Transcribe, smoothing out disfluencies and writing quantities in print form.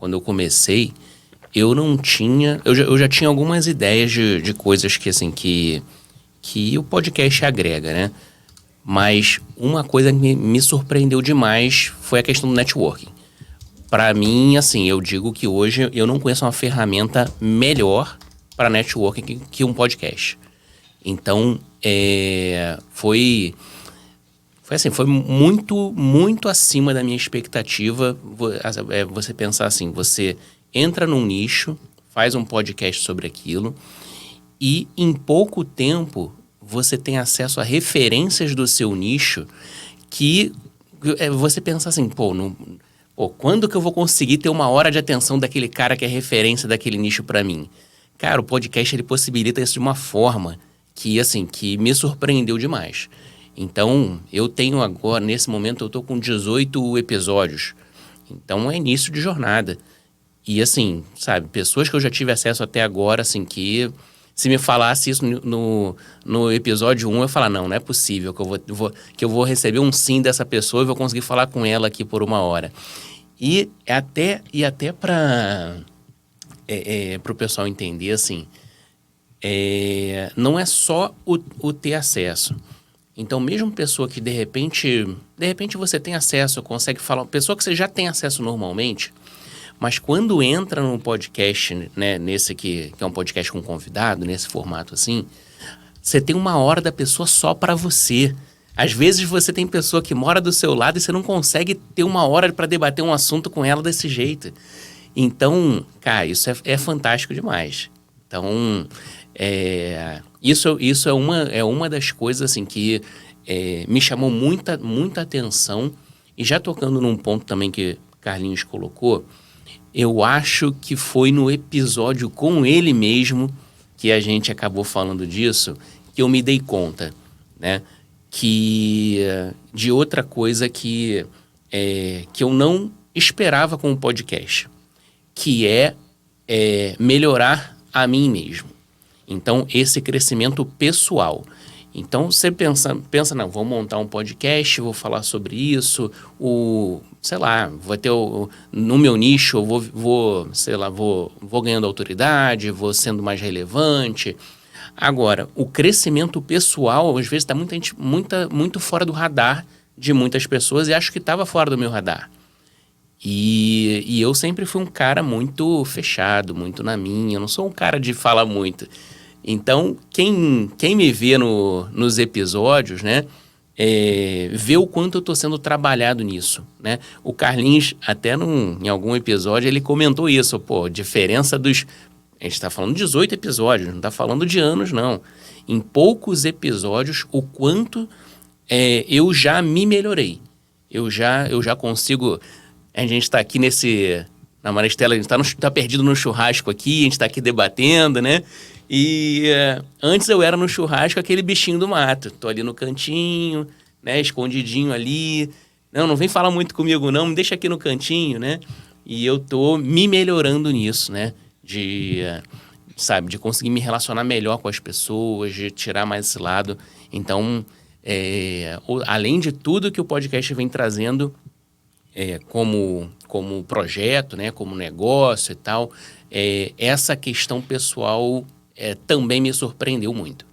quando eu comecei, eu não tinha... Eu já tinha algumas ideias de coisas que, assim, que o podcast agrega, né? Mas uma coisa que me surpreendeu demais foi a questão do networking. Para mim, assim, eu digo que hoje eu não conheço uma ferramenta melhor para networking que um podcast. Então, foi assim, foi muito, muito acima da minha expectativa. Você pensar assim, você entra num nicho, faz um podcast sobre aquilo e em pouco tempo você tem acesso a referências do seu nicho que você pensa assim, quando que eu vou conseguir ter 1 hora de atenção daquele cara que é referência daquele nicho para mim? Cara, o podcast ele possibilita isso de uma forma que, assim, que me surpreendeu demais. Então, eu tenho agora, nesse momento, eu tô com 18 episódios. Então, é início de jornada. E, assim, sabe, pessoas que eu já tive acesso até agora, assim, que se me falasse isso no episódio 1, eu ia falar, não é possível que eu vou receber um sim dessa pessoa e vou conseguir falar com ela aqui por 1 hora. E até para o pessoal entender, assim, não é só o ter acesso. Então, mesmo pessoa que de repente você tem acesso, consegue falar, pessoa que você já tem acesso normalmente, mas quando entra num podcast, né, nesse que é um podcast com convidado, nesse formato assim, você tem 1 hora da pessoa só para você. Às vezes você tem pessoa que mora do seu lado e você não consegue ter 1 hora para debater um assunto com ela desse jeito. Então, cara, isso é fantástico demais. Então, isso é uma das coisas assim, que me chamou muita, muita atenção. E já tocando num ponto também que Carlinhos colocou, eu acho que foi no episódio com ele mesmo que a gente acabou falando disso, que eu me dei conta, né? De outra coisa que eu não esperava com o podcast, que é melhorar a mim mesmo. Então, esse crescimento pessoal. Então, você pensa, não, vou montar um podcast, vou falar sobre isso, sei lá, vou ter no meu nicho, eu vou ganhando autoridade, vou sendo mais relevante. Agora, o crescimento pessoal, às vezes, está muito fora do radar de muitas pessoas e acho que estava fora do meu radar. E eu sempre fui um cara muito fechado, muito na minha, eu não sou um cara de falar muito. Então, quem me vê nos episódios, né, vê o quanto eu estou sendo trabalhado nisso, né? O Carlinhos, até em algum episódio, ele comentou isso, diferença dos... A gente está falando de 18 episódios, não está falando de anos, não. Em poucos episódios, o quanto eu já me melhorei. Eu já consigo... A gente está aqui na Maristela, a gente tá perdido no churrasco aqui, a gente está aqui debatendo, né? E antes eu era no churrasco aquele bichinho do mato. Tô ali no cantinho, né? Escondidinho ali. Não vem falar muito comigo não, me deixa aqui no cantinho, né? E eu tô me melhorando nisso, né? De conseguir me relacionar melhor com as pessoas, de tirar mais esse lado. Então, além de tudo que o podcast vem trazendo como projeto, né? Como negócio e tal, essa questão pessoal também me surpreendeu muito.